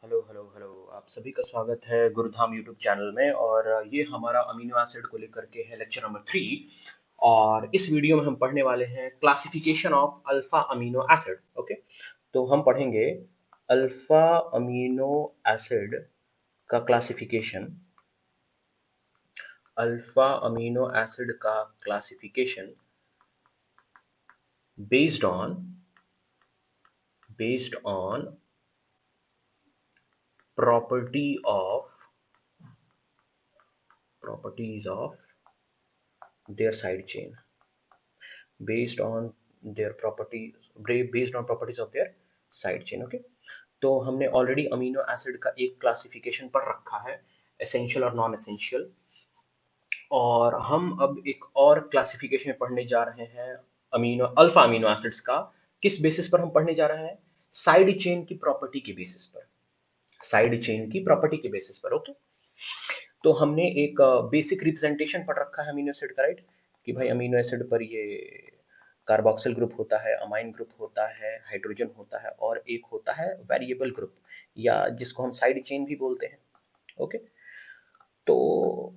Hello hello hello. आप सभी का स्वागत है गुरुधाम यूट्यूब चैनल में। और ये हमारा अमीनो एसिड को लेकर के है लेक्चर नंबर 3। और इस वीडियो में हम पढ़ने वाले हैं classification of alpha amino acid. Okay, तो हम पढ़ेंगे अल्फा अमीनो एसिड का क्लासिफिकेशन। अल्फा अमीनो एसिड का classification based on property of properties of their side chain, based on their properties based on properties of their side chain। Okay, तो हमने already amino acid का एक classification पढ़ रखा है, essential और non essential. और हम अब एक और क्लासिफिकेशन पढ़ने जा रहे हैं अल्फा अमीनो एसिड्स का। किस बेसिस पर हम पढ़ने जा रहे हैं? साइड चेन की प्रॉपर्टी के बेसिस पर। साइड चेन की प्रॉपर्टी के बेसिस पर। ओके, तो हमने एक बेसिक रिप्रेजेंटेशन पढ़ रखा है अमीनो एसिड का, राइट? कि भाई अमीनो एसिड पर ये कार्बोक्सिल ग्रुप होता है, अमाइन ग्रुप होता है, हाइड्रोजन होता है, और एक होता है वेरिएबल ग्रुप, या जिसको हम साइड चेन भी बोलते हैं। ओके, तो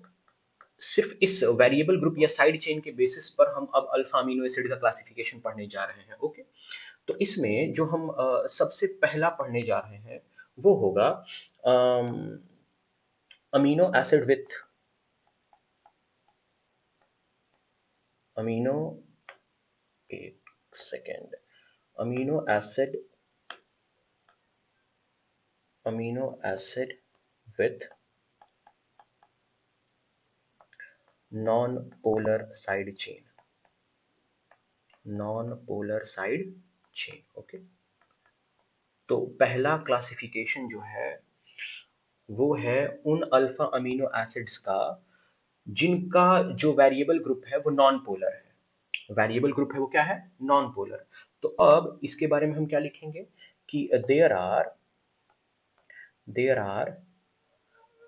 सिर्फ इस वेरिएबल ग्रुप या साइड चेन के बेसिस पर हम अब अल्फा अमीनो एसिड का क्लासिफिकेशन पढ़ने जा रहे हैं। ओके, तो इसमें जो हम सबसे पहला पढ़ने जा रहे हैं वो होगा अमीनो एसिड विथ अमीनो एक second amino acid with non polar side chain. Okay, तो पहला क्लासिफिकेशन जो है वो है उन अल्फा अमीनो एसिड्स का जिनका जो वेरिएबल ग्रुप है वो नॉन पोलर है। वेरिएबल ग्रुप है वो क्या है? Non polar. तो अब इसके बारे में हम क्या लिखेंगे कि there are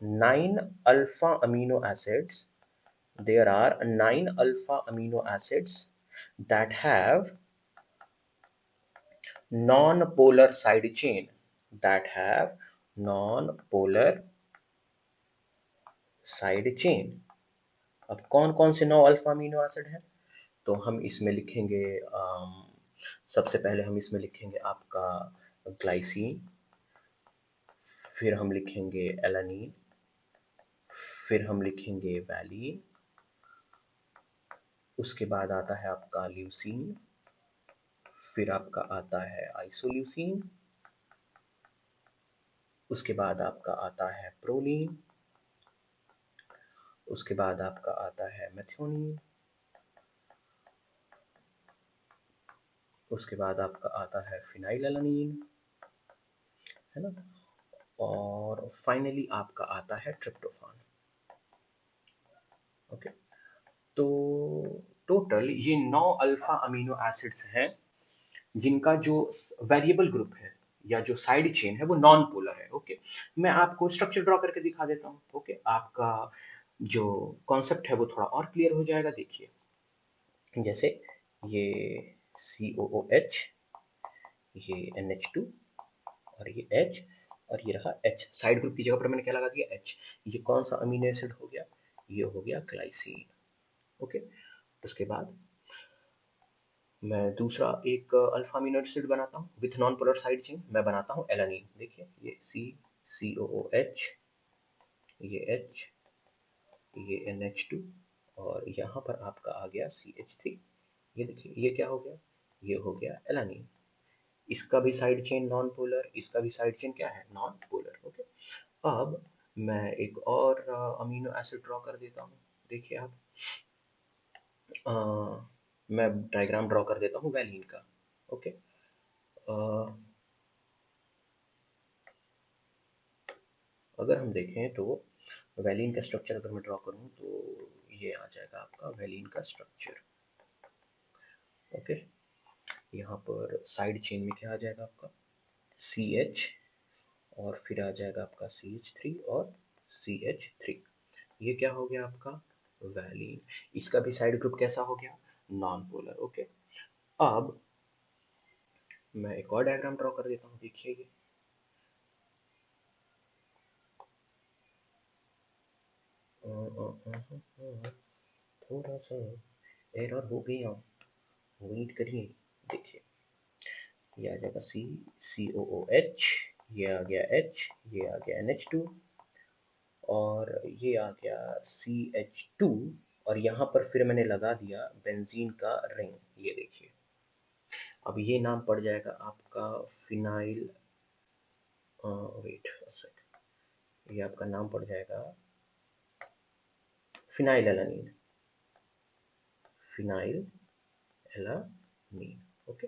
9 alpha amino acids there are 9 alpha amino acids that have non-polar side chain that have non-polar side chain। अब कौन कौन से 9 अल्फा अमीनो एसिड हैं? तो हम इसमें लिखेंगे सबसे पहले हम इसमें लिखेंगे आपका ग्लाइसिन, फिर हम लिखेंगे एलानीन, फिर हम लिखेंगे वैलीन, उसके बाद आता है आपका ल्यूसीन, फिर आपका आता है आइसोल्यूसीन, उसके बाद आपका आता है प्रोलीन, उसके बाद आपका आता है मेथियोनीन, उसके बाद आपका आता है फिनाइलएलानीन, है ना, और फाइनली आपका आता है ट्रिप्टोफान। ओके, तो टोटल ये 9 अल्फा अमीनो एसिड्स हैं जिनका जो वेरिएबल ग्रुप है या जो साइड चेन है वो नॉन पोलर है। ओके, मैं आपको स्ट्रक्चर ड्रॉ करके दिखा देता हूँ। ओके, आपका जो कॉन्सेप्ट है वो थोड़ा और क्लियर हो जाएगा। देखिए, जैसे ये COOH, ये NH2, और ये H, और ये रहा H। साइड ग्रुप की जगह पर मैंने क्या लगा दिया? H। ये कौन सा अमीनो एसिड हो गया? ये हो गया ग्लाइसिन। ओके, उसके बाद मैं दूसरा एक अल्फा अमीनो एसिड बनाता हूँ with non polar side chain. मैं बनाता हूँ एलानीन। देखिए, ये COOH, ये H, ये NH2, और यहाँ पर आपका आ गया CH3। ये देखिए, ये क्या हो गया? ये हो गया एलानीन। इसका भी साइड चेन नॉन पोलर, इसका भी साइड चेन क्या है? Non polar. ओके, अब मैं एक और अमीनो एसिड ड्रॉ कर देता हूँ। देखिए आप, अ, मैं डायग्राम ड्रॉ कर देता हूँ वैलीन का। ओके, अगर हम देखें तो वैलीन का स्ट्रक्चर अगर मैं ड्रॉ करूँ तो ये आ जाएगा आपका वैलीन का स्ट्रक्चर। ओके, यहाँ पर साइड चेन में क्या आ जाएगा आपका? CH, और फिर आ जाएगा आपका CH3 और CH3। ये क्या हो गया आपका? वैलीन। इसका भी साइड ग्रुप कैसा हो गया? Non polar. ओके, अब मैं एक और डायग्राम ड्रॉ कर देता हूँ। देखिए, ये थोड़ा सा एरर हो गया, वेट करिए। देखिए ये आ जाएगा COOH, ये आ गया H, ये आ गया NH2, और ये आ गया CH2, और यहाँ पर फिर मैंने लगा दिया बेंजीन का रिंग। ये देखिए अब ये नाम पड़ जाएगा आपका फिनाइल, वेट ये आपका नाम पड़ जाएगा phenyl alanine, phenyl alanine. Okay,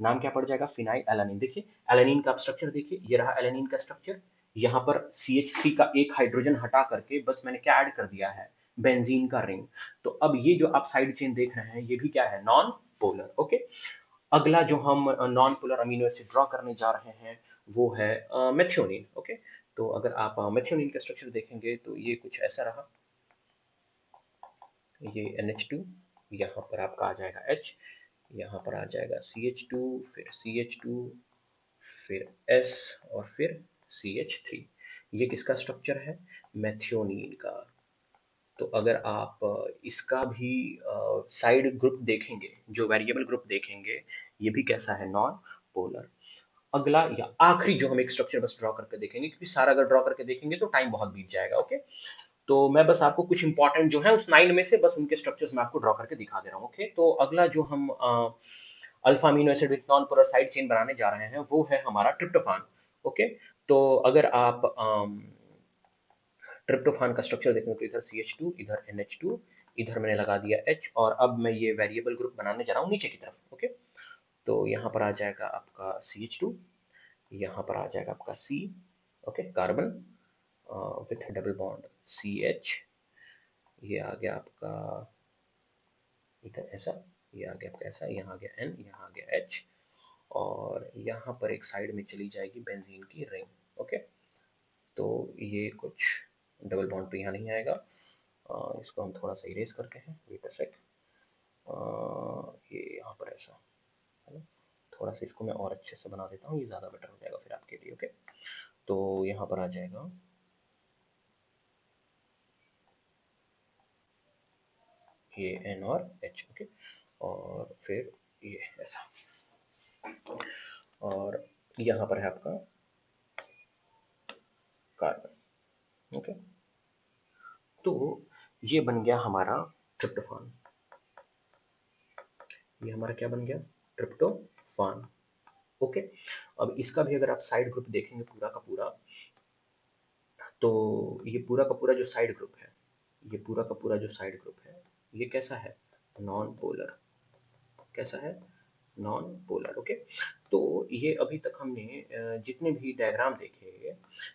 नाम क्या पड़ जाएगा, फिनाइल एलानीन। देखिए एलानीन का स्ट्रक्चर देखिए, ये रहा एलानीन का स्ट्रक्चर। यहाँ पर CH3 का एक हाइड्रोजन हटा करके बस मैंने क्या ऐड कर दिया है, बेंजीन का रिंग। तो अब ये जो आप साइड चेन देख रहे हैं ये भी क्या है, नॉन पोलर। ओके, अगला जो हम non polar amino acid draw करने जा रहे हैं वो है मेथियोनिन। ओके, तो अगर आप मेथियोनिन का स्ट्रक्चर देखेंगे तो ये कुछ ऐसा रहा, ये NH2, यहाँ पर आपका आ जाएगा H, यहाँ पर आ जाएगा CH2, फिर CH2, फिर S, और फिर CH3। ये किसका स्ट्रक्चर है, मेथियोनिन का। तो अगर आप इसका भी साइड ग्रुप देखेंगे, जो वेरिएबल ग्रुप देखेंगे, ये भी कैसा है, नॉन पोलर। अगला या आखिरी जो हम एक स्ट्रक्चर बस ड्रॉ करके देखेंगे, क्योंकि सारा अगर ड्रॉ करके देखेंगे तो टाइम बहुत बीत जाएगा। ओके, तो मैं बस आपको कुछ इंपॉर्टेंट जो है उस 9 में से बस उनके स्ट्रक्चर्स मैं आपको ड्रॉ करके दिखा दे रहा हूँ। ओके, तो अगला जो हम alpha amino acid with non polar side chain बनाने जा रहे हैं वो है हमारा ट्रिप्टोफान। ओके, तो अगर आप ट्रिप्टोफान का स्ट्रक्चर देखें तो इधर CH2, इधर NH2, इधर मैंने लगा दिया H, और अब मैं ये वेरिएबल ग्रुप बनाने जा रहा हूँ नीचे की तरफ। ओके, तो यहाँ पर आ जाएगा आपका CH2, यहाँ पर आ जाएगा आपका C, okay, carbon with double bond CH, ये आ गया आपका इधर ऐसा, ये आ गया आपका ऐसा, यहाँ आ गया N, यहाँ आ गया H, और यहाँ पर एक साइड में चली जाएगी बेंजीन की रिंग। ओके, तो ये कुछ डबल बॉन्ड तो यहाँ नहीं आएगा, इसको हम थोड़ा सा इरेज करके हैं, वेट अ सेक, ये यहाँ पर ऐसा है ना, थोड़ा सा इसको मैं और अच्छे से बना देता हूँ, ये ज़्यादा बेटर हो जाएगा फिर आपके लिए। ओके, तो यहाँ पर आ जाएगा ये N और H। ओके, और फिर ये ऐसा, और यहाँ पर है आपका कार्बन। ओके, तो ये बन गया हमारा ट्रिप्टोफान, ये हमारा क्या बन गया, ट्रिप्टोफान। ओके, अब इसका भी अगर आप साइड ग्रुप देखेंगे पूरा का पूरा, तो ये पूरा का पूरा जो साइड ग्रुप है, ये पूरा का पूरा जो साइड ग्रुप है, ये कैसा है, नॉन पोलर। कैसा है, नॉन पोलर। ओके, तो ये अभी तक हमने जितने भी डायग्राम देखे,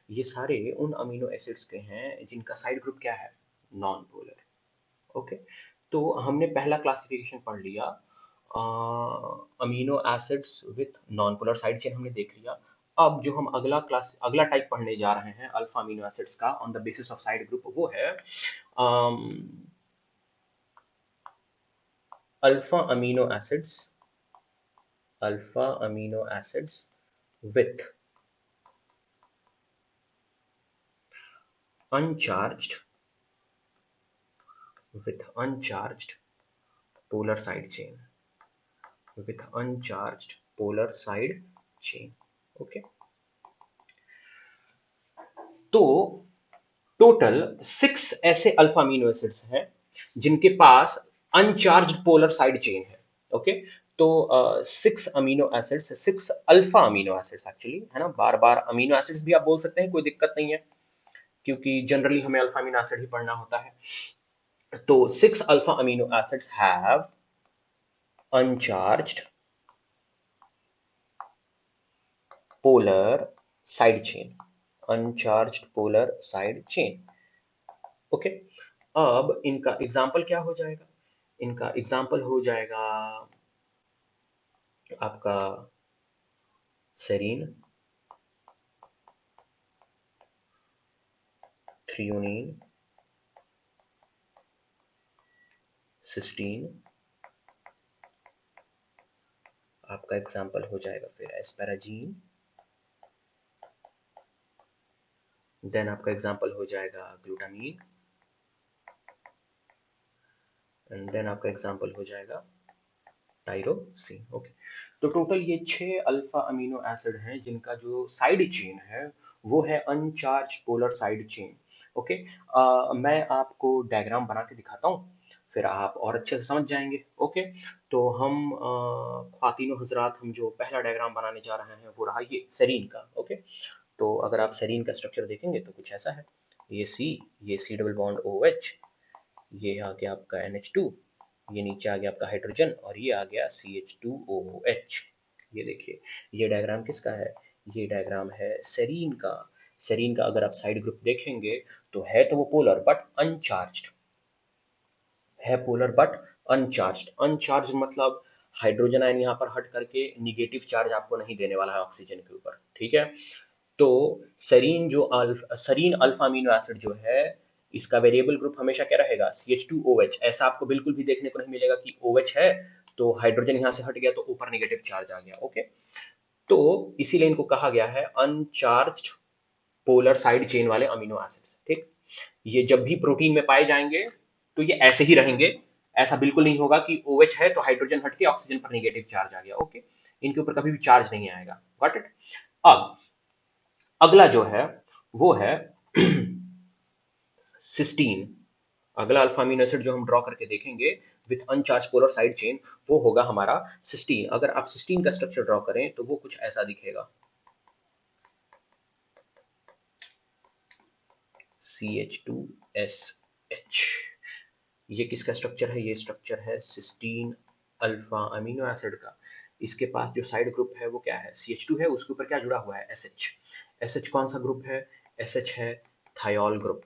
ये सारे उन अमीनो एसिड्स के हैं जिनका साइड ग्रुप क्या है, नॉन पोलर। ओके, तो हमने पहला क्लासिफिकेशन पढ़ लिया, amino acids with non polar side chain हमने देख लिया। अब जो हम अगला टाइप पढ़ने जा रहे हैं अल्फा अमीनो एसिड्स का on the basis of side group, वो है alpha amino acids, alpha amino acids with uncharged polar side chain, with uncharged polar side chain. Okay, तो टोटल 6 ऐसे अल्फा अमीनो एसिड्स हैं जिनके पास अनचार्ज पोलर साइड चेन है। Okay, तो 6 amino acids, 6 alpha amino acids actually, है ना, बार बार amino acids भी आप बोल सकते हैं, कोई दिक्कत नहीं है, क्योंकि जनरली हमें अल्फा अमीनो एसिड ही पढ़ना होता है। तो 6 alpha amino acids have uncharged polar side chain, uncharged polar side chain। Okay, अब इनका एग्जाम्पल क्या हो जाएगा, इनका एग्जाम्पल हो जाएगा आपका सेरीन, थ्रियोनीन, सिस्टीन, आपका एग्जाम्पल हो जाएगा फिर एस्पेराजीन, देन आपका एग्जाम्पल हो जाएगा ग्लूटामीन, एंड देन आपका एग्जांपल हो जाएगा टाइरोसिन। ओके, तो टोटल ये 6 अल्फा अमीनो एसिड हैं जिनका जो साइड चेन है वो है अनचार्ज पोलर साइड चेन। ओके, मैं आपको डायग्राम बना के दिखाता हूँ, फिर आप और अच्छे से समझ जाएंगे। ओके, तो हम ख्वातीनो हजरात, हम जो पहला डायग्राम बनाने जा रहे हैं वो रहा ये सेरीन का। ओके, तो अगर आप सेरीन का स्ट्रक्चर देखेंगे तो कुछ ऐसा है, ये C double bond O H, ये आ गया आपका NH2, ये नीचे आ गया आपका हाइड्रोजन, और ये आ गया CH2OH। ये देखिए, ये डायग्राम किसका है, ये डायग्राम है सेरीन का। सेरीन का अगर आप साइड ग्रुप देखेंगे तो है तो वो पोलर बट अनचार्ज्ड है, पोलर बट अनचार्ज्ड। अनचार्ज मतलब हाइड्रोजन आयन यहाँ पर हट करके निगेटिव चार्ज आपको नहीं देने वाला है ऑक्सीजन के ऊपर, ठीक है। तो सरीन अल्फा अमीनो एसिड जो है, इसका वेरिएबल ग्रुप हमेशा क्या रहेगा, CH2OH। ऐसा आपको बिल्कुल भी देखने को नहीं मिलेगा कि OH है तो हाइड्रोजन यहां से हट गया तो ऊपर नेगेटिव चार्ज आ गया। ओके, तो इसीलिए इनको कहा गया है अनचार्ज्ड पोलर साइड चेन वाले अमीनो एसिड्स। ठीक, ये जब भी प्रोटीन में पाए जाएंगे तो ये ऐसे ही रहेंगे, ऐसा बिल्कुल नहीं होगा कि OH है तो हाइड्रोजन हट के ऑक्सीजन पर नेगेटिव चार्ज आ गया। ओके, इनके ऊपर कभी भी चार्ज नहीं आएगा। Got it. अब अगला जो है वो है सिस्टीन। अगला अल्फा अमीनो एसिड जो हम ड्रॉ करके देखेंगे विथ अनचार्ज पोलर साइड चेन, वो होगा हमारा सिस्टीन। अगर आप सिस्टीन का स्ट्रक्चर ड्रॉ करें तो वो कुछ ऐसा दिखेगा, CH2SH। ये किसका स्ट्रक्चर है, ये स्ट्रक्चर है सिस्टीन अल्फा अमीनो एसिड का। इसके पास जो साइड ग्रुप है वो क्या है, CH2 है, उसके ऊपर क्या जुड़ा हुआ है, SH। SH कौन सा ग्रुप है, SH है थायोल ग्रुप।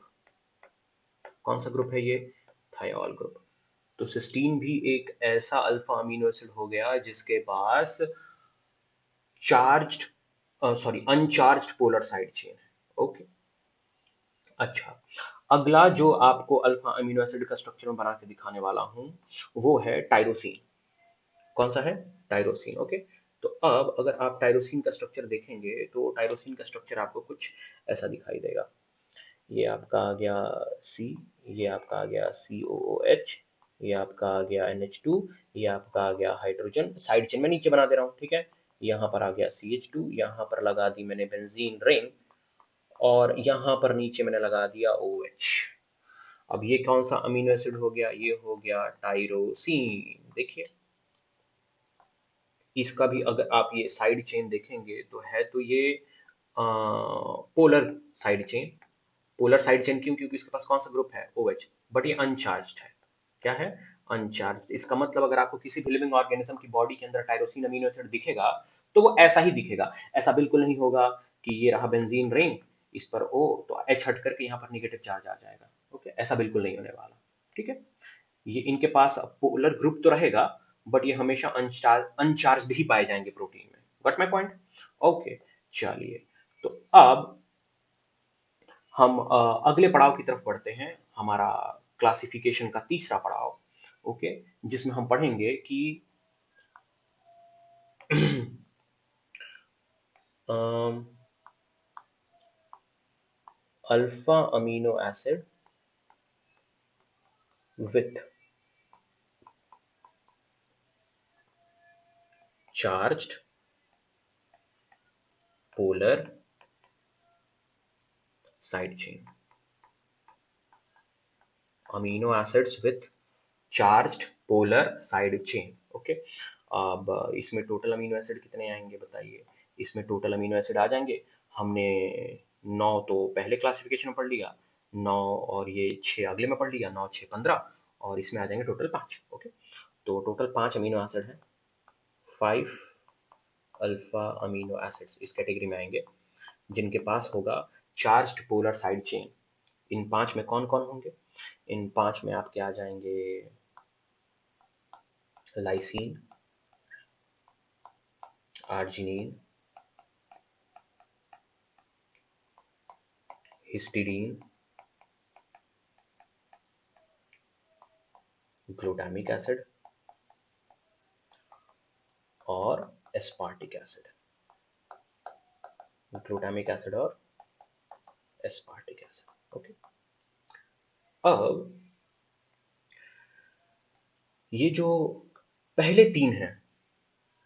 कौन सा ग्रुप है ये, थायोल ग्रुप। तो सिस्टीन भी एक ऐसा अल्फा अमीनो एसिड हो गया जिसके पास charged, sorry, uncharged polar side chain है। ओके, अच्छा, अगला जो आपको अल्फा अमीनो एसिड का स्ट्रक्चर में बना के दिखाने वाला हूं वो है टाइरोसिन। कौन सा है, टाइरोसिन। ओके, तो अब अगर आप टाइरोसिन का स्ट्रक्चर देखेंगे तो टाइरोसिन का स्ट्रक्चर आपको कुछ ऐसा दिखाई देगा। ये आपका आ गया सी, ये आपका आ गया COOH, ये आपका आ गया NH2, ये आपका आ गया हाइड्रोजन। साइड चेन में नीचे बना दे रहा हूँ, ठीक है। यहाँ पर आ गया CH2, यहाँ पर लगा दी मैंने बेंजीन रिंग, और यहाँ पर नीचे मैंने लगा दिया OH। अब ये कौन सा अमीनो एसिड हो गया, ये हो गया टाइरोसिन। देखिए, इसका भी अगर आप ये साइड चेन देखेंगे तो है तो ये polar side chain. Polar side chain क्यों, क्योंकि इसके पास कौन सा ग्रुप है, OH, बट ये अनचार्ज्ड है। क्या है, अनचार्ज्ड। इसका मतलब अगर आपको किसी भी लिविंग ऑर्गेनिज्म की बॉडी के अंदर टाइरोसिन अमीनो एसिड दिखेगा तो वो ऐसा ही दिखेगा। ऐसा बिल्कुल नहीं होगा कि ये रहा बेंजीन रिंग, इस पर O तो H हट करके यहाँ पर नेगेटिव चार्ज आ जाएगा। ओके, ऐसा बिल्कुल नहीं होने वाला। ठीक है, ये इनके पास पोलर ग्रुप तो रहेगा बट ये हमेशा अनचार्ज ही पाए जाएंगे प्रोटीन में। Got my point. ओके, चलिए, तो अब हम अगले पड़ाव की तरफ बढ़ते हैं, हमारा क्लासिफिकेशन का तीसरा पड़ाव। ओके, जिसमें हम पढ़ेंगे कि alpha amino acid with charged polar side chain. Amino acids with charged polar side chain. Okay, अब इसमें टोटल अमीनो एसिड कितने आएंगे बताइए। इसमें टोटल अमीनो एसिड आ जाएंगे, हमने 9 तो पहले क्लासिफिकेशन में पढ़ लिया, 9 और ये 6 अगले में पढ़ लिया, 9 6 15, और इसमें आ जाएंगे टोटल 5। ओके, तो टोटल 5 अमीनो एसिड हैं, 5 अल्फा अमीनो एसिड्स इस कैटेगरी में आएंगे जिनके पास होगा चार्ज्ड पोलर साइड चेन। इन 5 में कौन कौन होंगे, इन 5 में आपके आ जाएंगे lysine, arginine, histidine, glutamic acid और एस्पार्टिक एसिड। ग्लूटामिक एसिड और एस्पार्टिक एसिड। ओके, अब ये जो पहले तीन हैं,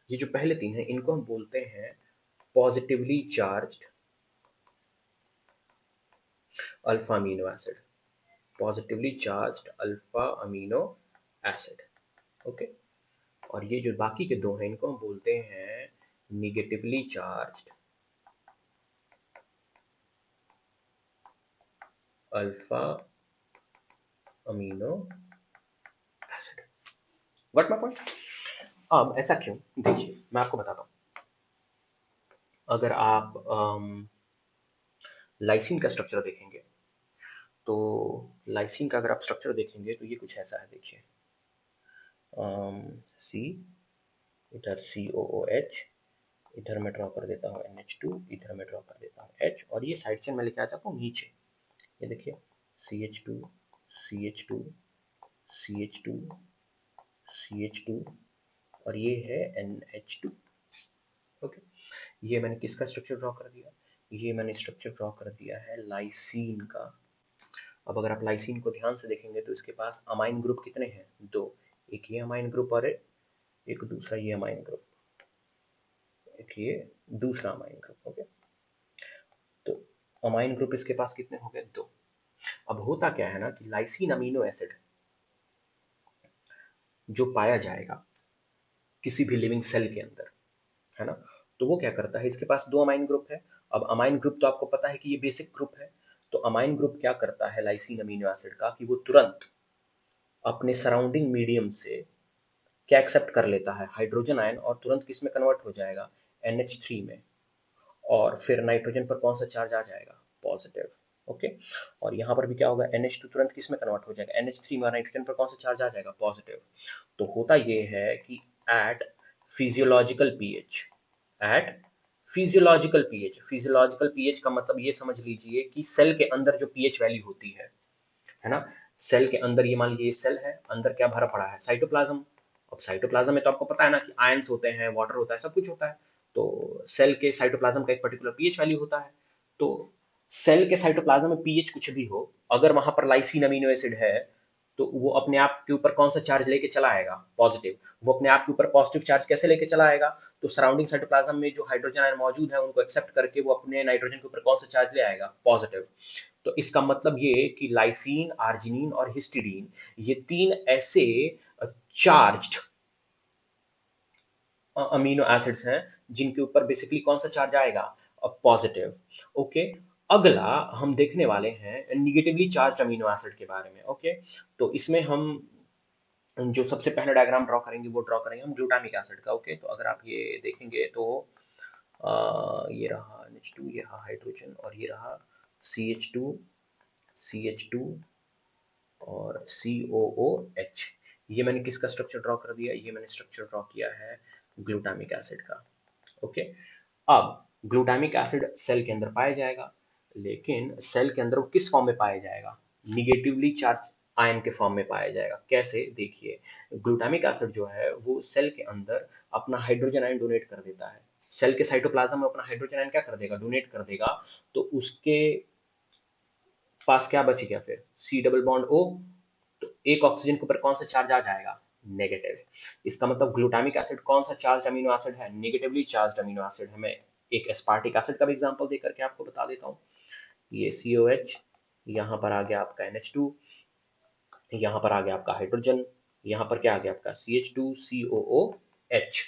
ये जो पहले तीन हैं, इनको हम बोलते हैं positively charged alpha amino acid, positively charged alpha amino acid. Okay, और ये जो बाकी के दो हैं, इनको हम बोलते हैं negatively charged alpha amino acid. What my point? अब ऐसा क्यों? देखिए मैं आपको बताता हूँ। अगर आप लाइसिन का स्ट्रक्चर देखेंगे, तो लाइसिन का अगर आप स्ट्रक्चर देखेंगे तो ये कुछ ऐसा है। देखिए सी, इधर COOH, इधर मैं ड्रॉ कर देता हूँ NH2, इधर मैं ड्रॉ कर देता हूँ H, और ये साइड चेन में लिखा था आपको नीचे, ये देखिए CH2 CH2 CH2 CH2, और ये है NH2। ओके, ये मैंने किसका स्ट्रक्चर ड्रॉ कर दिया? ये मैंने स्ट्रक्चर ड्रॉ कर दिया है लाइसीन का। अब अगर आप लाइसीन को ध्यान से देखेंगे तो इसके पास अमाइन ग्रुप कितने हैं? दो, एक ये अमाइन ग्रुप और एक दूसरा ये अमाइन ग्रुप, एक ये दूसरा अमाइन ग्रुप। ओके, तो अमाइन ग्रुप इसके पास कितने हो गए? दो। अब होता क्या है ना कि लाइसीन अमीनो एसिड जो पाया जाएगा किसी भी लिविंग सेल के अंदर, है ना, तो वो क्या करता है, इसके पास दो अमाइन ग्रुप है। अब अमाइन ग्रुप तो आपको पता है कि ये बेसिक ग्रुप है, तो अमाइन ग्रुप क्या करता है लाइसीन अमीनो एसिड का, कि वो तुरंत अपने सराउंडिंग मीडियम से क्या एक्सेप्ट कर लेता है? हाइड्रोजन आयन, और तुरंत किस में कन्वर्ट हो जाएगा? NH3 में। और फिर नाइट्रोजन पर कौन सा चार्ज आ जाएगा? पॉजिटिव। ओके, और यहाँ पर भी क्या होगा? NH2 तुरंत किस में कन्वर्ट हो जाएगा? NH3 में। नाइट्रोजन पर कौन सा चार्ज आ जाएगा? पॉजिटिव। तो होता ये है कि at physiological pH, at physiological pH का मतलब ये समझ लीजिए कि सेल के अंदर जो पीएच वैल्यू होती है ना, सेल के अंदर, ये मान लीजिए ये सेल है, अंदर क्या भरा पड़ा है? साइटोप्लाज्म। अब साइटोप्लाज्म में तो आपको पता है ना कि आयंस होते हैं, वाटर होता है, सब कुछ होता है। तो सेल के साइटोप्लाज्म का एक पर्टिकुलर पीएच वैल्यू होता है। तो सेल के साइटोप्लाज्म में पीएच कुछ भी हो, अगर वहां पर लाइसीन अमीनो एसिड है, तो वो अपने आप के ऊपर कौन सा चार्ज लेके चला आएगा? पॉजिटिव। वो अपने आप के ऊपर पॉजिटिव चार्ज कैसे लेके चला आएगा? तो सराउंडिंग साइटोप्लाज्म में जो हाइड्रोजन आयन मौजूद है उनको एक्सेप्ट करके वो अपने नाइट्रोजन के ऊपर कौन सा चार्ज ले आएगा? पॉजिटिव। तो इसका मतलब ये कि लाइसीन, आर्जिनिन और हिस्टिडीन, ये तीन ऐसे चार्ज्ड अमीनो एसिड्स हैं जिनके ऊपर बेसिकली कौन सा चार्ज आएगा? पॉजिटिव। ओके, अगला हम देखने वाले हैं निगेटिवली चार्ज अमीनो एसिड के बारे में। ओके, तो इसमें हम जो सबसे पहला डायग्राम ड्रॉ करेंगे वो ड्रॉ करेंगे हम ग्लूटामिक एसिड का। ओके, तो अगर आप ये देखेंगे तो ये रहा NH2, ये रहा हाइड्रोजन, और ये रहा CH2 CH2 और COOH। ये मैंने किसका स्ट्रक्चर ड्रॉ कर दिया? ये मैंने स्ट्रक्चर ड्रॉ किया है ग्लूटामिक एसिड का। ओके, अब ग्लूटामिक एसिड सेल के अंदर पाया जाएगा, लेकिन सेल के अंदर वो किस फॉर्म में पाया जाएगा? निगेटिवली चार्ज आयन के फॉर्म में पाया जाएगा। कैसे? देखिए, ग्लूटामिक एसिड जो है वो सेल के अंदर अपना हाइड्रोजन आयन डोनेट कर देता है। सेल के साइटोप्लाज्म में अपना हाइड्रोजन आयन क्या कर देगा? डोनेट कर देगा। तो उसके पास क्या बच गया फिर? C double bond O। तो एक ऑक्सीजन के ऊपर कौन सा चार्ज आ जाएगा? नेगेटिव। इसका मतलब ग्लूटामिक एसिड कौन सा चार्ज अमीनो एसिड है? नेगेटिवली चार्ज अमीनो एसिड है। मैं एक एस्पार्टिक एसिड का भी एग्जांपल देकर के आपको बता देता हूँ। ये COH, यहाँ पर आ गया आपका NH2, यहाँ पर आ गया आपका हाइड्रोजन, यहाँ पर क्या आ गया आपका? CH2COOH।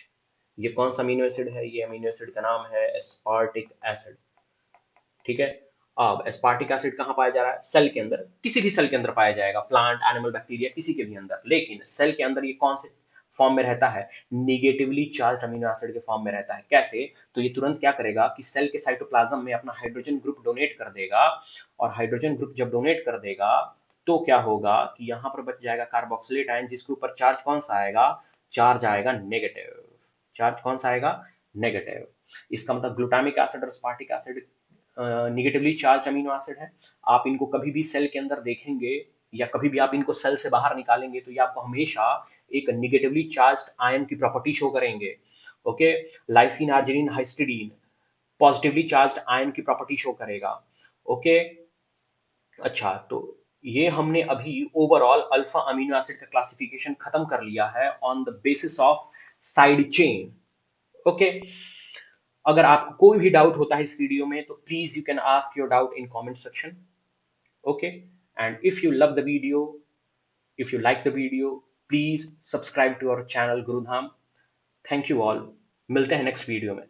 ये कौन सा अमीनो एसिड है? ये अमीनो एसिड का नाम है एस्पार्टिक एसिड। ठीक है, अब एस्पार्टिक एसिड कहाँ पाया जा रहा है? सेल के अंदर, किसी भी सेल के अंदर पाया जाएगा, प्लांट, एनिमल, बैक्टीरिया, किसी के भी अंदर। लेकिन सेल के अंदर ये कौन से फॉर्म में रहता है? निगेटिवली चार्ज अमीनो एसिड के फॉर्म में रहता है। कैसे? तो ये तुरंत क्या करेगा कि सेल के साइटोप्लाज्म में अपना हाइड्रोजन ग्रुप डोनेट कर देगा, और हाइड्रोजन ग्रुप जब डोनेट कर देगा तो क्या होगा कि यहाँ पर बच जाएगा कार्बोक्सिलेट आयन, जिसके ऊपर चार्ज कौन सा आएगा? चार्ज आएगा नेगेटिव। चार्ज कौन सा आएगा? नेगेटिव। इसका मतलब ग्लूटामिक एसिड और स्पार्टिक acid negatively charge amino acid है। आप इनको कभी भी सेल के अंदर देखेंगे, या कभी भी आप इनको सेल से बाहर निकालेंगे, तो ये आपको हमेशा एक निगेटिवली चार्ज आयन की प्रॉपर्टी शो करेंगे। Okay, lysine, arginine, histidine positively charge ion की प्रॉपर्टी शो करेगा। ओके, अच्छा, तो ये हमने अभी ओवरऑल अल्फा अमीनो एसिड का क्लासिफिकेशन खत्म कर लिया है on the basis of side chain. Okay, अगर आपको कोई भी डाउट होता है इस वीडियो में तो please you can ask your doubt in comment section. Okay, and if you love the video, if you like the video, please subscribe to our channel Gurudham. Thank you all. मिलते हैं next video में।